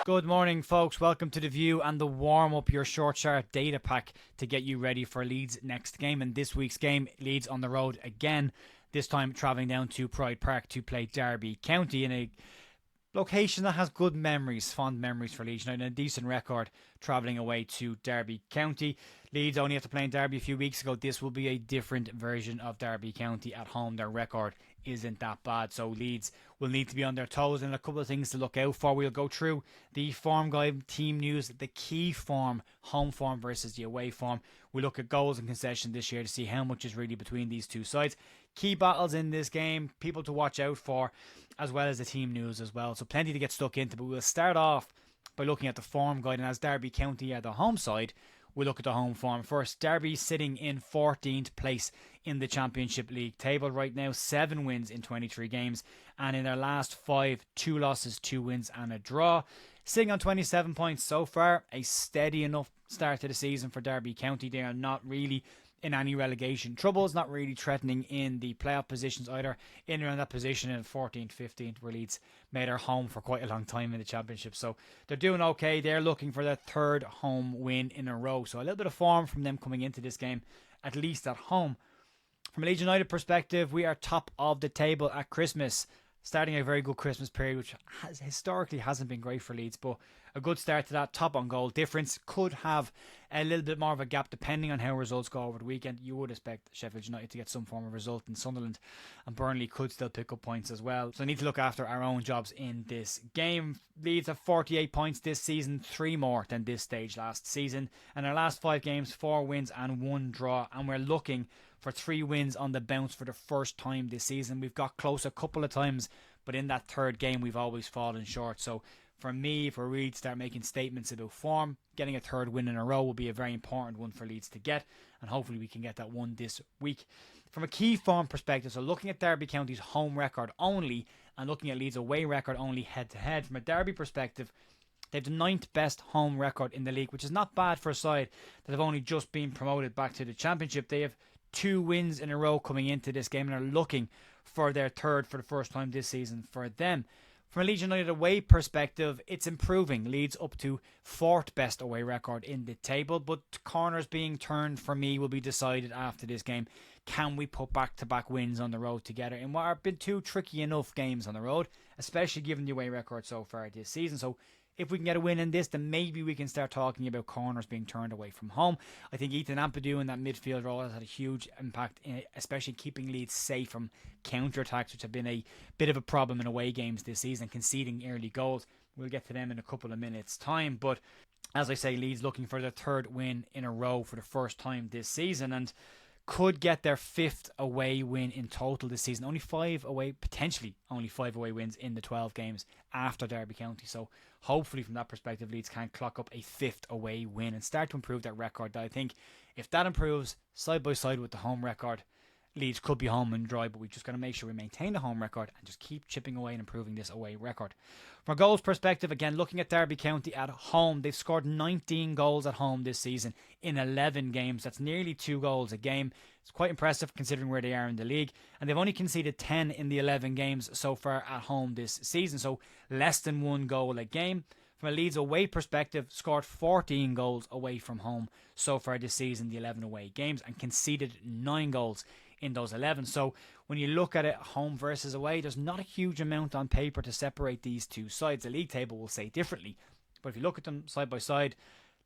Good morning, folks. Welcome to The View and the warm-up, your short chart data pack to get you ready for Leeds' next game. And this week's game, Leeds on the road again, this time travelling down to Pride Park to play Derby County in a location that has good memories, fond memories for Leeds United, and a decent record travelling away to Derby County. Leeds only after playing Derby a few weeks ago. This will be a different version of Derby County at home. Their record isn't that bad, so Leeds will need to be on their toes, and a couple of things to look out for. We'll go through the form guide, team news, the key form, home form versus the away form. We look at goals and concession this year to see how much is really between these two sides. Key battles in this game, people to watch out for, as well as the team news as well. So plenty to get stuck into, but we'll start off by looking at the form guide, and as Derby County are the home side, we'll look at the home form first. Derby sitting in 14th place in the Championship League table right now, 7 wins in 23 games, and in their last 5, 2 losses, 2 wins and a draw. Sitting on 27 points so far, a steady enough start to the season for Derby County. They are not really in any relegation troubles, not really threatening in the playoff positions either, in around that position in 14th, 15th, where Leeds made their home for quite a long time in the Championship. So they're doing okay. They're looking for their 3rd home win in a row. So a little bit of form from them coming into this game, at least at home. From a Leeds United perspective, we are top of the table at Christmas, starting a very good Christmas period, which historically hasn't been great for Leeds, but a good start to that. Top on goal difference. Could have a little bit more of a gap depending on how results go over the weekend. You would expect Sheffield United to get some form of result, and Sunderland and Burnley could still pick up points as well. So we need to look after our own jobs in this game. Leeds have 48 points this season, 3 more than this stage last season. And our last 5 games, 4 wins and 1 draw. And we're looking for 3 wins on the bounce for the first time this season. We've got close a couple of times, but in that 3rd game we've always fallen short. So for me, if we really start making statements about form, getting a 3rd win in a row will be a very important one for Leeds to get, and hopefully we can get that one this week. From a key form perspective, so looking at Derby County's home record only and looking at Leeds' away record only head to head, from a Derby perspective, they have the 9th best home record in the league, which is not bad for a side that have only just been promoted back to the Championship. They have 2 wins in a row coming into this game and are looking for their 3rd for the first time this season for them. From a Leeds United away perspective, it's improving. Leeds up to 4th best away record in the table, but corners being turned for me will be decided after this game. Can we put back-to-back wins on the road together in what have been 2 tricky enough games on the road, especially given the away record so far this season? So if we can get a win in this, then maybe we can start talking about corners being turned away from home. I think Ethan Ampadu in that midfield role has had a huge impact, especially keeping Leeds safe from counter-attacks, which have been a bit of a problem in away games this season, conceding early goals. We'll get to them in a couple of minutes' time. But as I say, Leeds looking for their 3rd win in a row for the first time this season, and could get their 5th away win in total this season. Potentially only 5 away wins in the 12 games after Derby County. So hopefully from that perspective, Leeds can clock up a 5th away win and start to improve their record. I think if that improves side by side with the home record, Leeds could be home and dry, but we just got to make sure we maintain the home record and just keep chipping away and improving this away record. From a goals perspective, again, looking at Derby County at home, they've scored 19 goals at home this season in 11 games. That's nearly 2 goals a game. It's quite impressive considering where they are in the league. And they've only conceded 10 in the 11 games so far at home this season, so less than 1 goal a game. From a Leeds away perspective, scored 14 goals away from home so far this season, the 11 away games, and conceded 9 goals in those 11. So when you look at it home versus away, there's not a huge amount on paper to separate these two sides. The league table will say differently, but if you look at them side by side,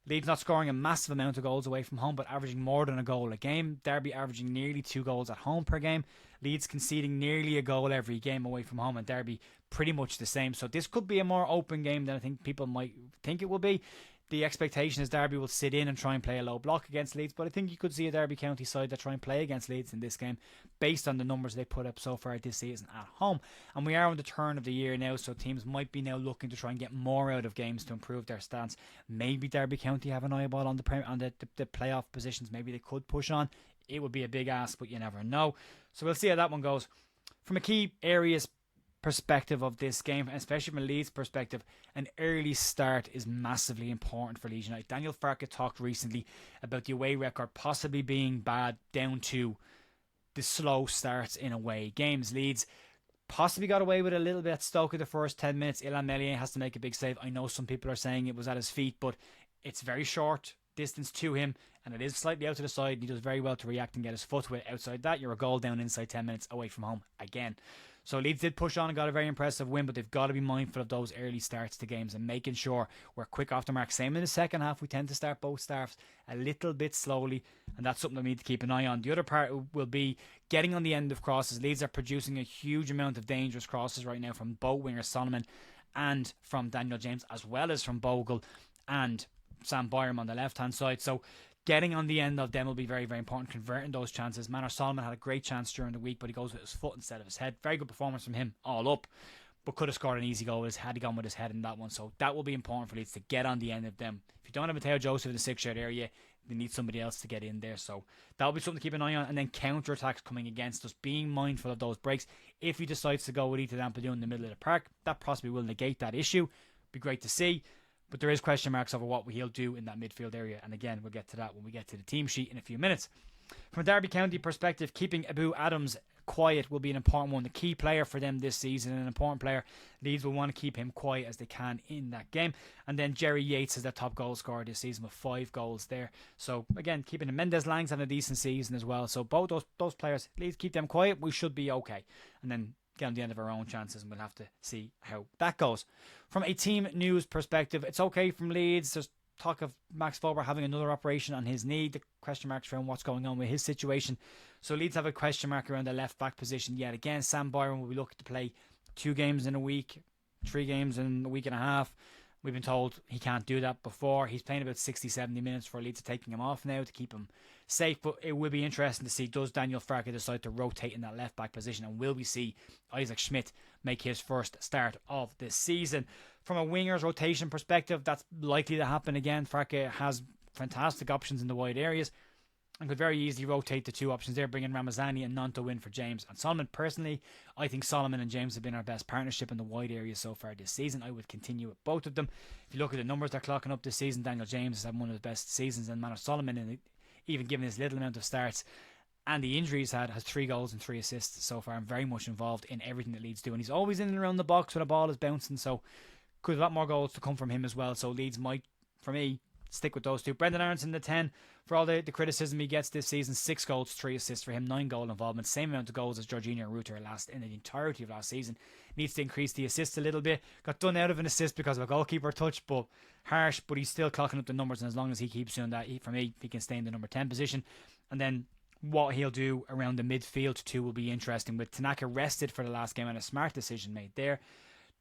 Leeds not scoring a massive amount of goals away from home, but averaging more than a goal a game. Derby averaging nearly 2 goals at home per game. Leeds conceding nearly a goal every game away from home, and Derby pretty much the same. So this could be a more open game than I think people might think it will be. The expectation is Derby will sit in and try and play a low block against Leeds, but I think you could see a Derby County side that try and play against Leeds in this game based on the numbers they put up so far this season at home. And we are on the turn of the year now, so teams might be now looking to try and get more out of games to improve their stance. Maybe Derby County have an eyeball on the playoff positions. Maybe they could push on. It would be a big ask, but you never know. So we'll see how that one goes. From a key areas perspective of this game, especially from a Leeds perspective, an early start is massively important for Leeds United. Daniel Farke talked recently about the away record possibly being bad down to the slow starts in away games. Leeds Possibly got away with a little bit at Stoke in the first 10 minutes. Ilan Meslier has to make a big save. I know some people are saying it was at his feet, but it's very short distance to him, and it is slightly out to the side. He does very well to react and get his foot to it. Outside that, you're a goal down inside 10 minutes away from home again. So Leeds did push on and got a very impressive win, but they've got to be mindful of those early starts to games and making sure we're quick off the mark. Same in the second half, we tend to start both starts a little bit slowly, and that's something that we need to keep an eye on. The other part will be getting on the end of crosses. Leeds are producing a huge amount of dangerous crosses right now from both wingers Solomon and from Daniel James, as well as from Bogle and Sam Byram on the left-hand side. So getting on the end of them will be very, very important, converting those chances. Manor Solomon had a great chance during the week, but he goes with his foot instead of his head. Very good performance from him all up, but could have scored an easy goal had he gone with his head in that one. So that will be important for Leeds to get on the end of them. If you don't have Mateo Joseph in the 6-yard area, they need somebody else to get in there. So that will be something to keep an eye on. And then counter-attacks coming against us, being mindful of those breaks. If he decides to go with Ethan Ampadu in the middle of the park, that possibly will negate that issue. Be great to see. But there is question marks over what he'll do in that midfield area. And again, we'll get to that when we get to the team sheet in a few minutes. From a Derby County perspective, keeping Abu Adams quiet will be an important one. The key player for them this season, an important player. Leeds will want to keep him quiet as they can in that game. And then Jerry Yates is their top goal scorer this season with 5 goals there. So again, keeping him. Mendes Lang's having a decent season as well. So both those players, Leeds keep them quiet, we should be okay. And then get on the end of our own chances, and we'll have to see how that goes. From a team news perspective, it's okay from Leeds. There's talk of Max Fober having another operation on his knee. The question marks around what's going on with his situation. So Leeds have a question mark around the left back position yet again. Sam Byron will be looking to play 2 games in a week, 3 games in a week and a half. We've been told he can't do that before. He's playing about 60-70 minutes for Leeds, taking him off now to keep him safe. But it will be interesting to see, does Daniel Farke decide to rotate in that left back position, and will we see Isaac Schmidt make his first start of this season? From a wingers rotation perspective, that's likely to happen again. Farke has fantastic options in the wide areas and could very easily rotate the 2 options there, bringing Ramazani and Nonto in for James and Solomon. Personally, I think Solomon and James have been our best partnership in the wide areas so far this season. I would continue with both of them. If you look at the numbers they're clocking up this season, Daniel James has had one of the best seasons, and Manor Solomon, and even given his little amount of starts and the injuries has 3 goals and 3 assists so far, and very much involved in everything that Leeds do. And he's always in and around the box when a ball is bouncing, so could a lot more goals to come from him as well. So Leeds might, for me, stick with those 2. Brendan Aronson, the 10, for all the criticism he gets this season, 6 goals, 3 assists for him, 9 goal involvement, same amount of goals as Jorginho Rutter in the entirety of last season. Needs to increase the assists a little bit. Got done out of an assist because of a goalkeeper touch, but harsh, but he's still clocking up the numbers, and as long as he keeps doing that, for me, he can stay in the number 10 position. And then what he'll do around the midfield too will be interesting, with Tanaka rested for the last game and a smart decision made there.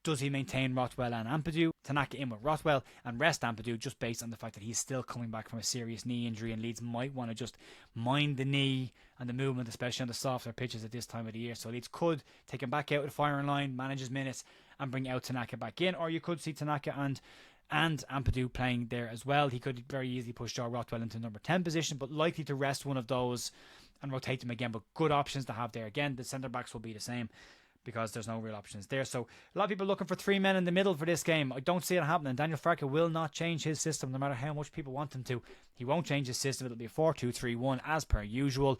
Does he maintain Rothwell and Ampadu? Tanaka in with Rothwell and rest Ampadu, just based on the fact that he's still coming back from a serious knee injury, and Leeds might want to just mind the knee and the movement, especially on the softer pitches at this time of the year. So Leeds could take him back out of the firing line, manage his minutes, and bring out Tanaka back in, or you could see Tanaka and Ampadu playing there as well. He could very easily push Joe Rothwell into number 10 position, but likely to rest one of those and rotate them again. But good options to have there. Again, the centre backs will be the same, because there's no real options there. So a lot of people looking for 3 men in the middle for this game. I don't see it happening. Daniel Farke will not change his system no matter how much people want him to. He won't change his system. It'll be a 4-2-3-1 as per usual.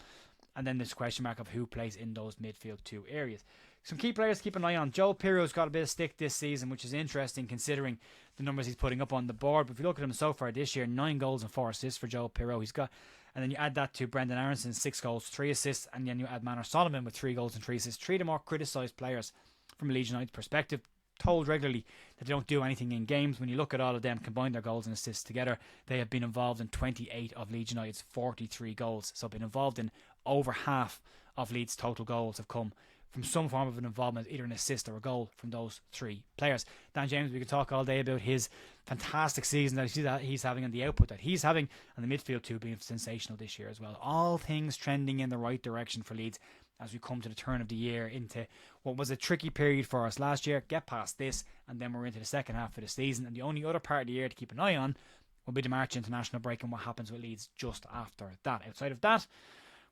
And then there's a question mark of who plays in those midfield 2 areas. Some key players to keep an eye on. Joel Pirro's got a bit of stick this season, which is interesting considering the numbers he's putting up on the board. But if you look at him so far this year, 9 goals and 4 assists for Joel Pirro. He's got, and then you add that to Brendan Aronson, 6 goals, 3 assists, and then you add Manor Solomon with 3 goals and 3 assists. 3 of the more criticised players from a Leeds United perspective, told regularly that they don't do anything in games. When you look at all of them, combine their goals and assists together, they have been involved in 28 of Leeds United's 43 goals. So been involved in over half of Leeds' total goals have come from some form of an involvement, either an assist or a goal from those 3 players. Dan James, we could talk all day about his fantastic season that he's having and the output that he's having, and the midfield too being sensational this year as well. All things trending in the right direction for Leeds as we come to the turn of the year, into what was a tricky period for us last year. Get past this, and then we're into the second half of the season, and the only other part of the year to keep an eye on will be the March international break and what happens with Leeds just after that. Outside of that,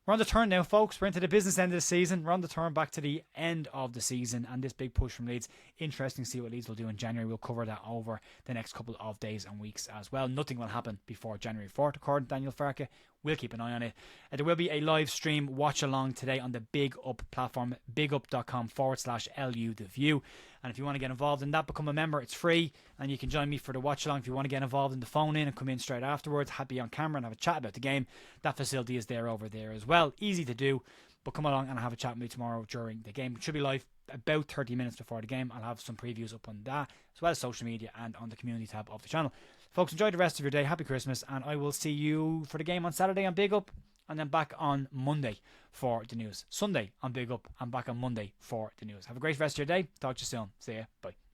We're on the turn now, folks. We're into the business end of the season. We're on the turn back to the end of the season and this big push from Leeds. Interesting to see what Leeds will do in January. We'll cover that over the next couple of days and weeks as well. Nothing will happen before January 4th, according to Daniel Farke. We'll keep an eye on it. There will be a live stream watch along today on the Big Up platform, bigup.com/LU The View. And if you want to get involved in that, become a member. It's free and you can join me for the watch along. If you want to get involved in the phone in and come in straight afterwards, happy on camera and have a chat about the game, that facility is there over there as well. Easy to do, but come along and have a chat with me tomorrow during the game. It should be live about 30 minutes before the game. I'll have some previews up on that, as well as social media and on the community tab of the channel. Folks, enjoy the rest of your day. Happy Christmas, and I will see you for the game on Saturday on Big Up, and then back on Monday for the news. Sunday on Big Up, and back on Monday for the news. Have a great rest of your day. Talk to you soon. See ya. Bye.